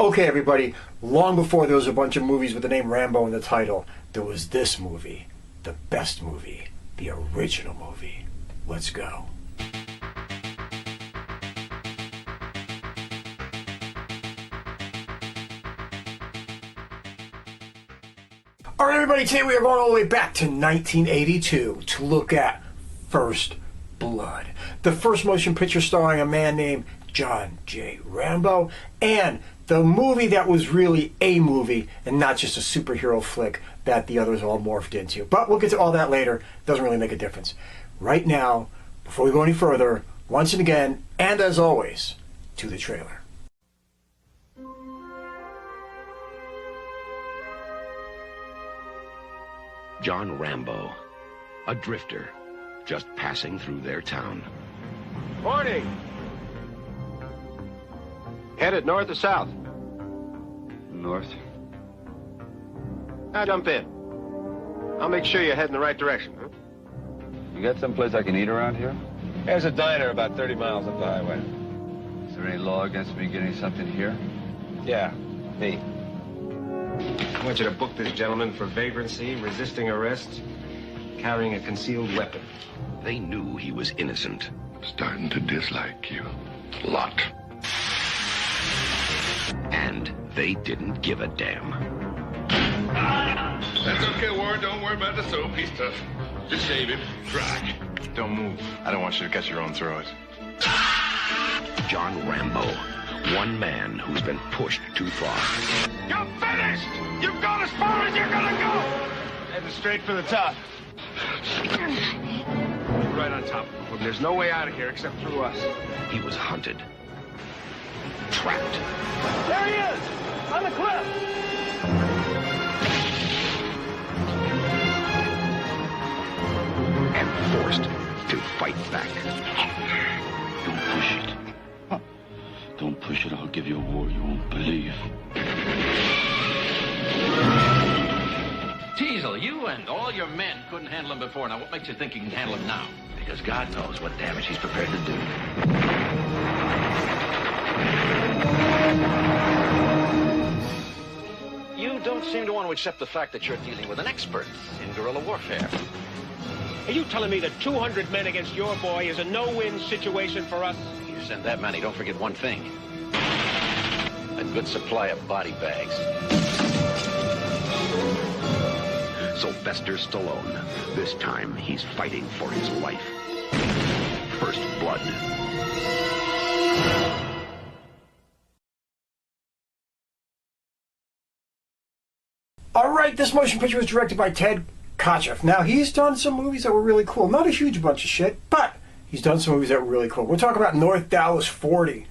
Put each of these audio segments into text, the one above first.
Okay, everybody, long before there was a bunch of movies with the name Rambo in the title, there was this movie, the best movie, the original movie. Let's go. All right, everybody, today we are going all the way back to 1982 to look at First Blood, the first motion picture starring a man named John J. Rambo, and the movie that was really a movie and not just a superhero flick that the others all morphed into. But we'll get to all that later. Doesn't really make a difference. Right now, before we go any further, once and again, and as always, to the trailer. John Rambo, a drifter, just passing through their town. Morning! Headed north or south? North. Now jump in. I'll make sure you head in the right direction, huh? You got someplace I can eat around here? There's a diner about 30 miles up the highway. Is there any law against me getting something here? Yeah, me. I want you to book this gentleman for vagrancy, resisting arrest, carrying a concealed weapon. They knew he was innocent. Starting to dislike you. A lot. And they didn't give a damn. That's okay, Warren. Don't worry about the soap. He's tough. Just shave him. Dry. Don't move. I don't want you to cut your own throat. John Rambo, one man who's been pushed too far. You're finished! You've gone as far as you're gonna go! Heading straight for the top. Right on top. Well, there's no way out of here except through us. He was hunted, trapped, There he is! On the cliff! and forced to fight back. Don't push it. Don't push it. I'll give you a war you won't believe. Teasle, you and all your men couldn't handle him before. Now, what makes you think you can handle him now? Because God knows what damage he's prepared to do. You don't seem to want to accept the fact that you're dealing with an expert in guerrilla warfare. Are you telling me that 200 men against your boy is a no-win situation for us? You send that many, don't forget one thing. A good supply of body bags. Sylvester Stallone. This time, he's fighting for his life. First Blood. All right, this motion picture was directed by Ted Kotcheff. Now, he's done some movies that were really cool. Not a huge bunch of shit, but he's done some movies that were really cool. We're talking about North Dallas 40.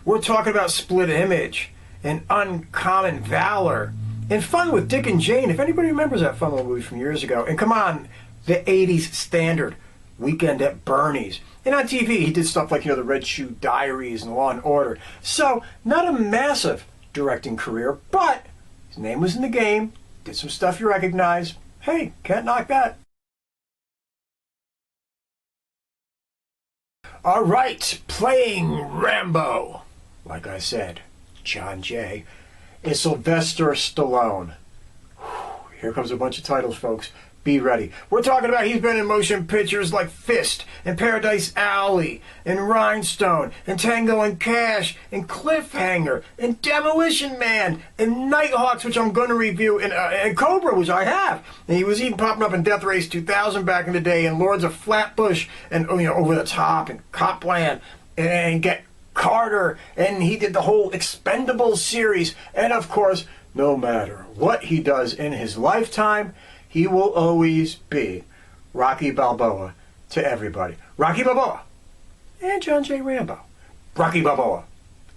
We're talking about Split Image and Uncommon Valor and Fun with Dick and Jane, if anybody remembers that fun little movie from years ago. And come on, the 80s standard, Weekend at Bernie's. And on TV, he did stuff like, the Red Shoe Diaries and Law and Order. So, not a massive directing career, but his name was in the game, did some stuff you recognize. Hey, can't knock that. All right, playing Rambo, like I said, John J., is Sylvester Stallone. Here comes a bunch of titles, folks. Be ready. We're talking about he's been in motion pictures like Fist and Paradise Alley and Rhinestone and Tango and Cash and Cliffhanger and Demolition Man and Nighthawks, which I'm going to review, and Cobra, which I have. And he was even popping up in Death Race 2000 back in the day, and Lords of Flatbush and Over the Top and Copland and Get Carter, and he did the whole Expendables series. And of course, no matter what he does in his lifetime, he will always be Rocky Balboa to everybody. Rocky Balboa and John J. Rambo. Rocky Balboa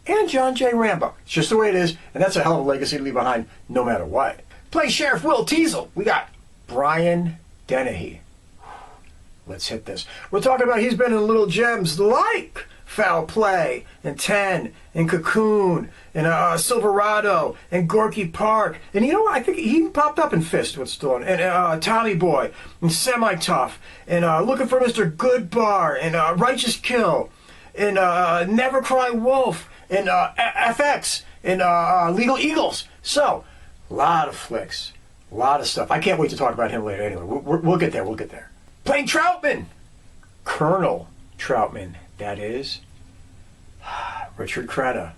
and John J. Rambo. It's just the way it is, and that's a hell of a legacy to leave behind no matter what. Play Sheriff Will Teasle. We got Brian Dennehy. Let's hit this. We're talking about he's been in little gems like Foul Play, and 10, and Cocoon, and Silverado, and Gorky Park. And you know what? I think he popped up in Fist with Stallone, and Tommy Boy, and Semi-Tough, and Looking for Mr. Goodbar, and Righteous Kill, and Never Cry Wolf, and FX, and Legal Eagles. So, a lot of flicks, a lot of stuff. I can't wait to talk about him later. Anyway, we'll get there. We'll get there. Playing Trautman, Colonel Trautman. That is Richard Crenna.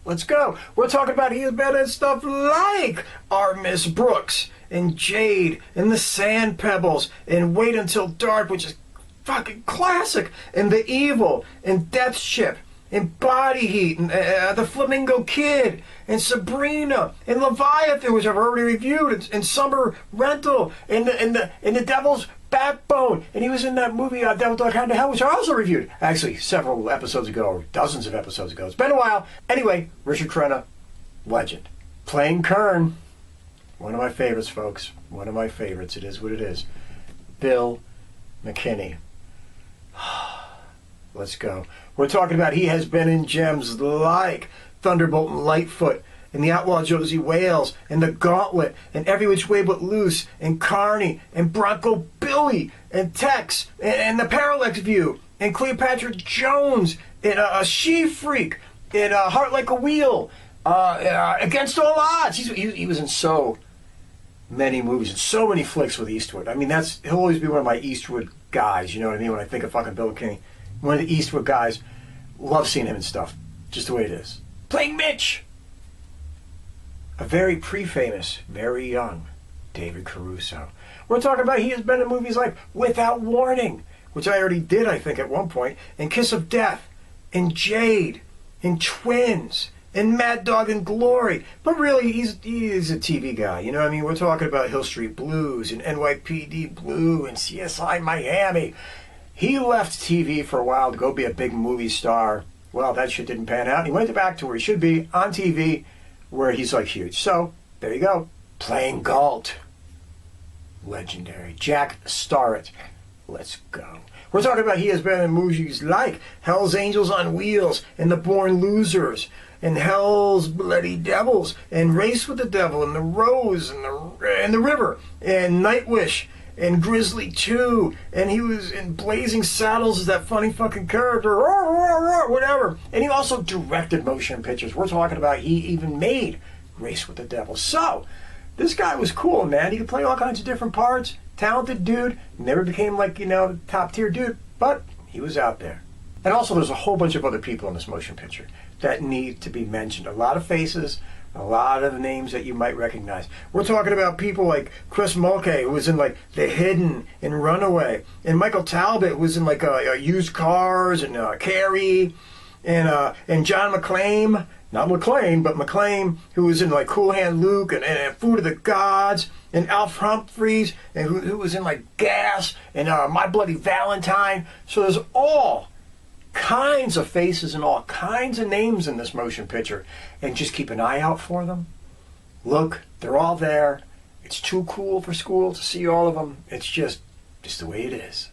Let's go. We're talking about he has been in stuff like Our Miss Brooks and Jade and The Sand Pebbles and Wait Until Dark, which is fucking classic, and The Evil and Death Ship and Body Heat and The Flamingo Kid and Sabrina and Leviathan, which I've already reviewed, and Summer Rental and the Devil's Backbone, and he was in that movie Devil Dog Hound to Hell, which I also reviewed actually several episodes ago, or dozens of episodes ago. It's been a while. Anyway, Richard Crenna, legend. Playing Kern, one of my favorites, folks. One of my favorites. It is what it is. Bill McKinney. Let's go. We're talking about he has been in gems like Thunderbolt and Lightfoot, and The Outlaw Josie Wales, and The Gauntlet, and Every Which Way But Loose, and Carney, and Bronco Billy, and Tex, and The Parallax View, and Cleopatra Jones, and She Freak, and Heart Like a Wheel, Against All Odds. He was in so many movies and so many flicks with Eastwood. I mean, he'll always be one of my Eastwood guys, you know what I mean? When I think of fucking Bill McKinney, one of the Eastwood guys, love seeing him and stuff, just the way it is. Playing Mitch, a very pre-famous, very young David Caruso. We're talking about he has been in movies like Without Warning, which I already did, I think, at one point, and Kiss of Death, and Jade, and Twins, and Mad Dog and Glory. But really, he is a TV guy, you know what I mean? We're talking about Hill Street Blues, and NYPD Blue, and CSI Miami. He left TV for a while to go be a big movie star. Well, that shit didn't pan out. He went back to where he should be, on TV, where he's like huge. So, there you go. Playing Galt. Legendary. Jack Starrett. Let's go. We're talking about he has been in movies like Hell's Angels on Wheels, and The Born Losers, and Hell's Bloody Devils, and Race with the Devil, and The Rose, and the River, and Nightwish, and Grizzly 2, and he was in Blazing Saddles as that funny fucking character, whatever. And he also directed motion pictures. We're talking about he even made Race with the Devil. So, this guy was cool, man. He could play all kinds of different parts. Talented dude. Never became like, top tier dude, but he was out there. And also there's a whole bunch of other people in this motion picture that need to be mentioned. A lot of faces, a lot of names that you might recognize. We're talking about people like Chris Mulkey, who was in like The Hidden and Runaway, and Michael Talbott, who was in like Used Cars and Carrie, and John McLiam, not McClane, but McLiam, who was in like Cool Hand Luke and Food of the Gods, and Alf Humphreys, and who was in like Gas and My Bloody Valentine. So there's all kinds of faces and all kinds of names in this motion picture, and just keep an eye out for them. Look, they're all there. It's too cool for school to see all of them. It's just the way it is.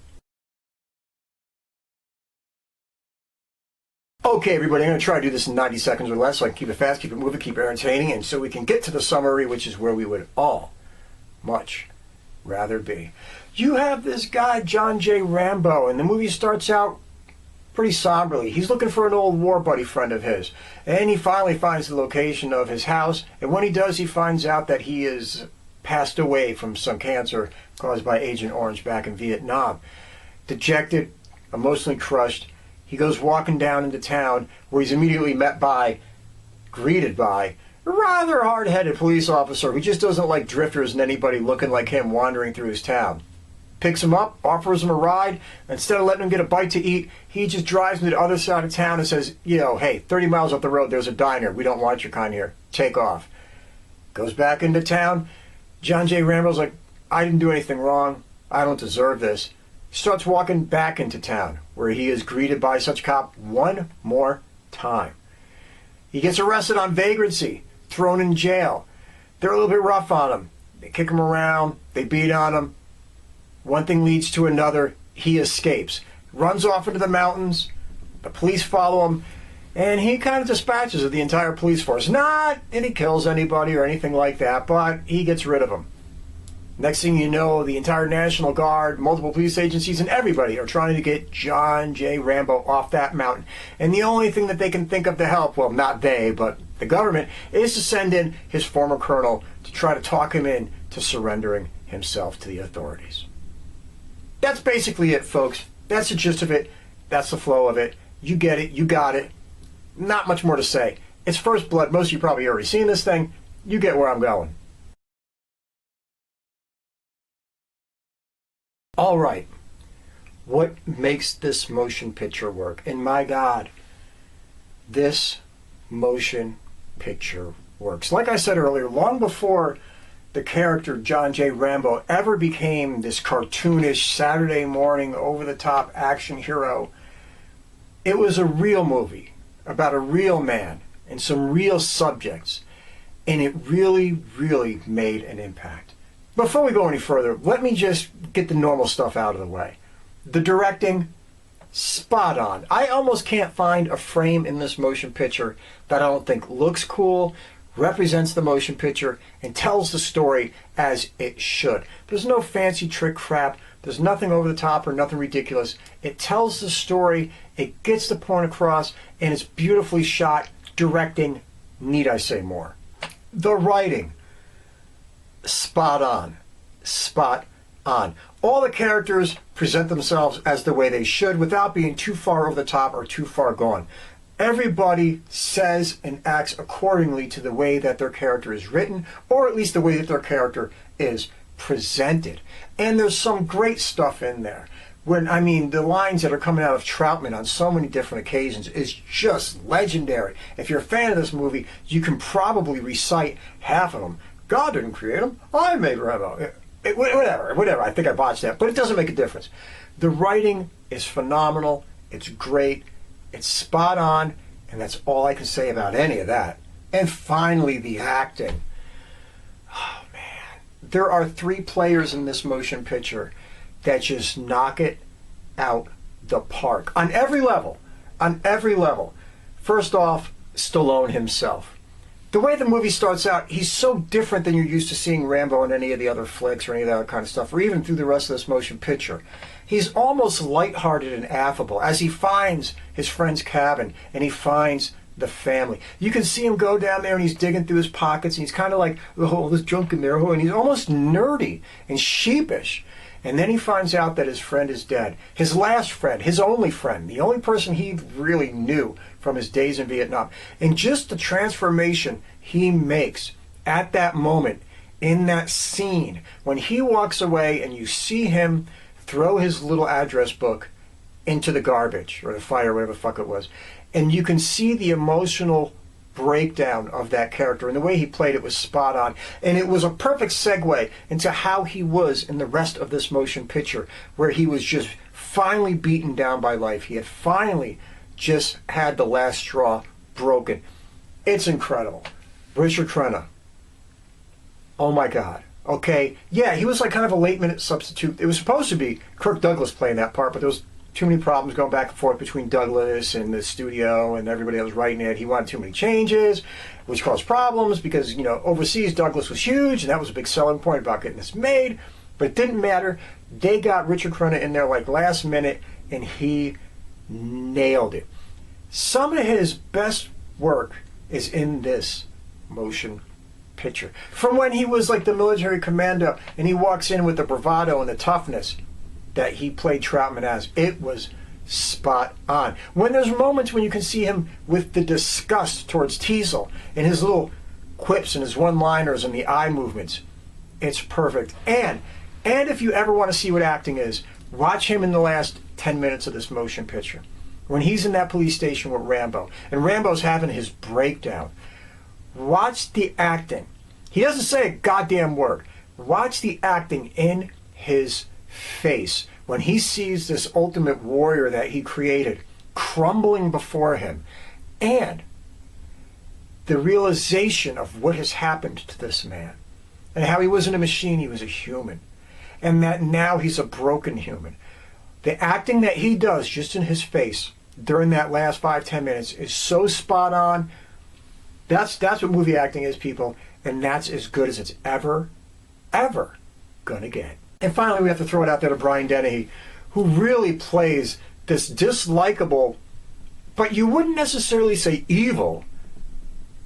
Okay, everybody, I'm going to try to do this in 90 seconds or less so I can keep it fast, keep it moving, keep it entertaining, and so we can get to the summary, which is where we would all much rather be. You have this guy, John J. Rambo, and the movie starts out pretty somberly. He's looking for an old war buddy friend of his, and he finally finds the location of his house, and when he does, he finds out that he is passed away from some cancer caused by Agent Orange back in Vietnam. Dejected, emotionally crushed, he goes walking down into town, where he's immediately greeted by a rather hard-headed police officer who just doesn't like drifters and anybody looking like him wandering through his town. Picks him up, offers him a ride. Instead of letting him get a bite to eat, he just drives him to the other side of town and says, hey, 30 miles up the road, there's a diner. We don't want your kind here. Take off. Goes back into town. John J. Rambo's like, I didn't do anything wrong. I don't deserve this. He starts walking back into town, where he is greeted by such cop one more time. He gets arrested on vagrancy, thrown in jail. They're a little bit rough on him. They kick him around. They beat on him. One thing leads to another. He escapes. Runs off into the mountains. The police follow him. And he kind of dispatches of the entire police force. Not that he kills anybody or anything like that, but he gets rid of them. Next thing you know, the entire National Guard, multiple police agencies, and everybody are trying to get John J. Rambo off that mountain. And the only thing that they can think of to help, well, not they, but the government, is to send in his former colonel to try to talk him in to surrendering himself to the authorities. That's basically it, folks. That's the gist of it. That's the flow of it. You get it. You got it. Not much more to say. It's First Blood. Most of you probably already seen this thing. You get where I'm going. All right. What makes this motion picture work? And my God, this motion picture works. Like I said earlier, long before the character John J. Rambo ever became this cartoonish Saturday morning over-the-top action hero, it was a real movie about a real man and some real subjects, and it really, really made an impact. Before we go any further, let me just get the normal stuff out of the way. The directing, spot on. I almost can't find a frame in this motion picture that I don't think looks cool, represents the motion picture, and tells the story as it should. There's no fancy trick crap. There's nothing over the top or nothing ridiculous. It tells the story, it gets the point across, and it's beautifully shot. Directing, need I say more? The writing, spot on. Spot on. All the characters present themselves as the way they should without being too far over the top or too far gone. Everybody says and acts accordingly to the way that their character is written, or at least the way that their character is presented. And there's some great stuff in there. The lines that are coming out of Trautman on so many different occasions is just legendary. If you're a fan of this movie, you can probably recite half of them. God didn't create them. I made Rambo. Whatever. I think I botched that, but it doesn't make a difference. The writing is phenomenal. It's great. It's spot on, and that's all I can say about any of that. And finally, the acting. Oh, man. There are 3 players in this motion picture that just knock it out the park. On every level. On every level. First off, Stallone himself. The way the movie starts out, he's so different than you're used to seeing Rambo in any of the other flicks or any of that kind of stuff, or even through the rest of this motion picture. He's almost lighthearted and affable as he finds his friend's cabin and he finds the family. You can see him go down there and he's digging through his pockets and he's kind of like, oh, there's junk in there, and he's almost nerdy and sheepish. And then he finds out that his friend is dead. His last friend, his only friend, the only person he really knew from his days in Vietnam. And just the transformation he makes at that moment in that scene when he walks away and you see him throw his little address book into the garbage or the fire, whatever the fuck it was. And you can see the emotional breakdown of that character, and the way he played it was spot on, and it was a perfect segue into how he was in the rest of this motion picture, where he was just finally beaten down by life. He had finally just had the last straw broken. It's incredible. Richard Crenna, oh my God. Okay, yeah, he was like kind of a late minute substitute. It was supposed to be Kirk Douglas playing that part, but there was too many problems going back and forth between Douglas and the studio and everybody that was writing it. He wanted too many changes, which caused problems because, overseas Douglas was huge, and that was a big selling point about getting this made. But it didn't matter. They got Richard Crenna in there like last minute, and he nailed it. Some of his best work is in this motion picture. From when he was like the military commando, and he walks in with the bravado and the toughness that he played Trautman as. It was spot on. When there's moments when you can see him with the disgust towards Teasle and his little quips and his one-liners and the eye movements, it's perfect. And if you ever want to see what acting is, watch him in the last 10 minutes of this motion picture. When he's in that police station with Rambo, and Rambo's having his breakdown. Watch the acting. He doesn't say a goddamn word. Watch the acting in his face when he sees this ultimate warrior that he created crumbling before him, and the realization of what has happened to this man, and how he wasn't a machine, he was a human, and that now he's a broken human. The acting that he does just in his face during that last 5-10 minutes is so spot on. That's what movie acting is, people, and that's as good as it's ever gonna get. And finally, we have to throw it out there to Brian Dennehy, who really plays this dislikable, but you wouldn't necessarily say evil,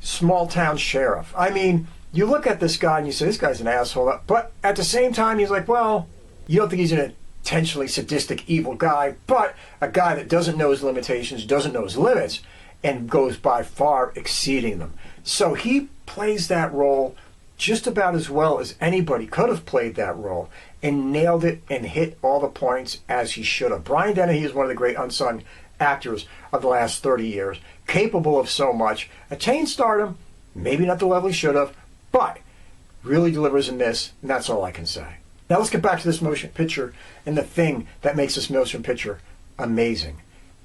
small-town sheriff. I mean, you look at this guy and you say, this guy's an asshole, but at the same time, he's like, well, you don't think he's an intentionally sadistic, evil guy, but a guy that doesn't know his limitations, doesn't know his limits, and goes by far exceeding them. So he plays that role just about as well as anybody could have played that role, and nailed it and hit all the points as he should have. Brian Dennehy is one of the great unsung actors of the last 30 years, capable of so much, attained stardom, maybe not the level he should have, but really delivers in this, and that's all I can say. Now let's get back to this motion picture and the thing that makes this motion picture amazing,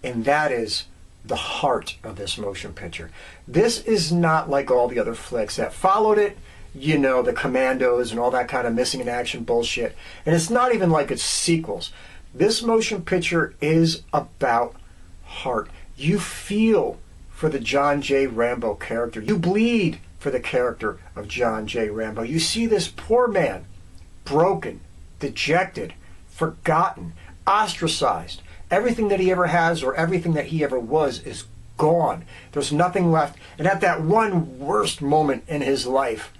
and that is the heart of this motion picture. This is not like all the other flicks that followed it, you know, the Commandos and all that kind of missing in action bullshit. And it's not even like its sequels. This motion picture is about heart. You feel for the John J. Rambo character. You bleed for the character of John J. Rambo. You see this poor man, broken, dejected, forgotten, ostracized. Everything that he ever has or everything that he ever was is gone. There's nothing left. And at that one worst moment in his life,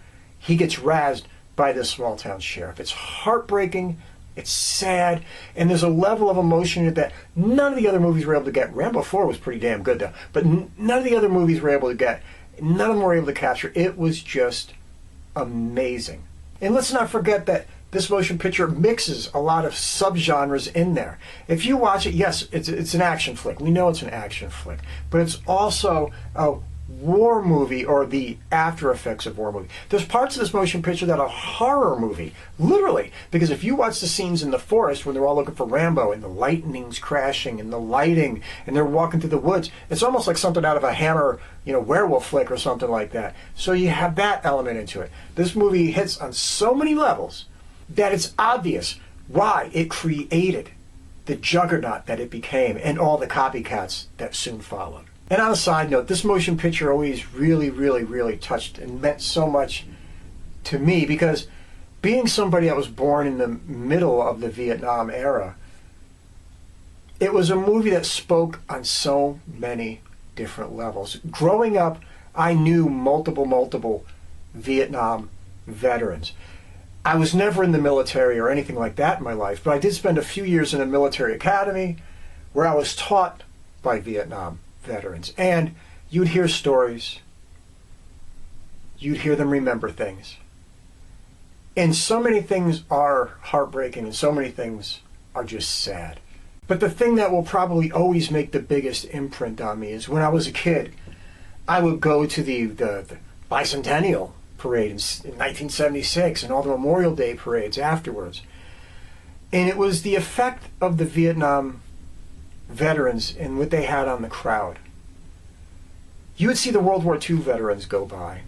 he gets razzed by this small town sheriff. It's heartbreaking, it's sad, and there's a level of emotion in it that none of the other movies were able to get. Rambo 4 was pretty damn good though, but none of the other movies were able to get. None of them were able to capture. It was just amazing. And let's not forget that this motion picture mixes a lot of subgenres in there. If you watch it, yes, it's an action flick. We know it's an action flick, but it's also a war movie, or the after effects of war movie. There's parts of this motion picture that are a horror movie, literally, because if you watch the scenes in the forest when they're all looking for Rambo and the lightning's crashing and the lighting and they're walking through the woods, it's almost like something out of a Hammer, you know, werewolf flick or something like that. So you have that element into it. This movie hits on so many levels that it's obvious why it created the juggernaut that it became and all the copycats that soon followed. And on a side note, this motion picture always really touched and meant so much to me, because being somebody that was born in the middle of the Vietnam era, it was a movie that spoke on so many different levels. Growing up, I knew multiple Vietnam veterans. I was never in the military or anything like that in my life, but I did spend a few years in a military academy where I was taught by Vietnam veterans, and you'd hear stories, you'd hear them remember things, and so many things are heartbreaking and so many things are just sad. But the thing that will probably always make the biggest imprint on me is when I was a kid, I would go to the bicentennial parade in 1976 and all the Memorial Day parades afterwards, and it was the effect of the Vietnam veterans and what they had on the crowd. You would see the World War II veterans go by,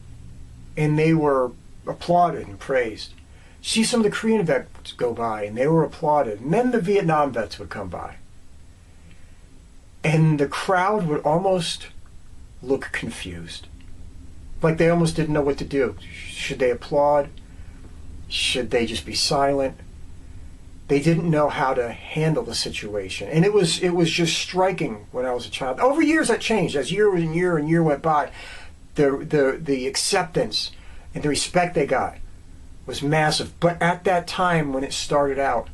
and they were applauded and praised. See some of the Korean vets go by, and they were applauded. And then the Vietnam vets would come by. And the crowd would almost look confused. Like they almost didn't know what to do. Should they applaud? Should they just be silent? They didn't know how to handle the situation. And it was just striking when I was a child. Over years that changed. As year and year went by, the acceptance and the respect they got was massive. But at that time when it started out,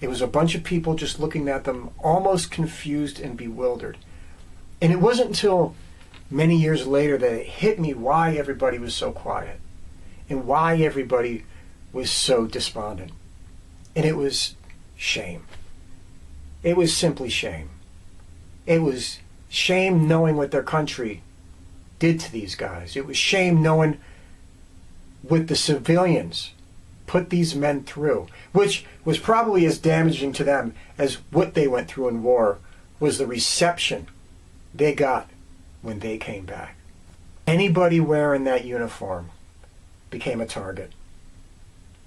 it was a bunch of people just looking at them almost confused and bewildered. And it wasn't until many years later that it hit me why everybody was so quiet and why everybody was so despondent. And it was shame. It was simply shame. It was shame knowing what their country did to these guys. It was shame knowing what the civilians put these men through, which was probably as damaging to them as what they went through in war was the reception they got when they came back. Anybody wearing that uniform became a target.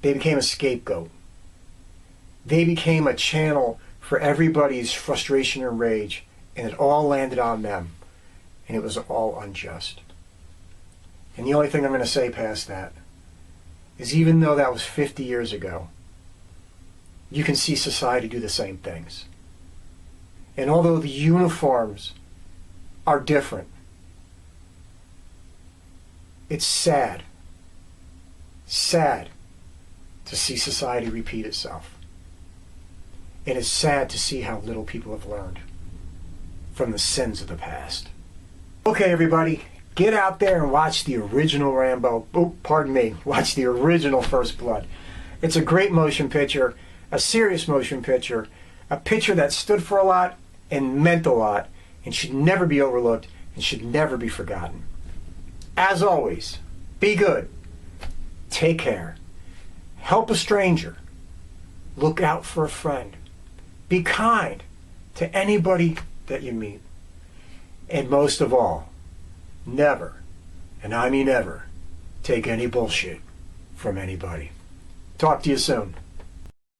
They became a scapegoat. They became a channel for everybody's frustration and rage, and it all landed on them, and it was all unjust. And the only thing I'm going to say past that is, even though that was 50 years ago, you can see society do the same things. And although the uniforms are different, it's sad to see society repeat itself. And it's sad to see how little people have learned from the sins of the past. Okay, everybody, get out there and watch the original Rambo. Oh, pardon me, watch the original First Blood. It's a great motion picture, a serious motion picture, a picture that stood for a lot and meant a lot and should never be overlooked and should never be forgotten. As always, be good, take care, help a stranger, look out for a friend, be kind to anybody that you meet, and most of all, never, and I mean never, take any bullshit from anybody. Talk to you soon.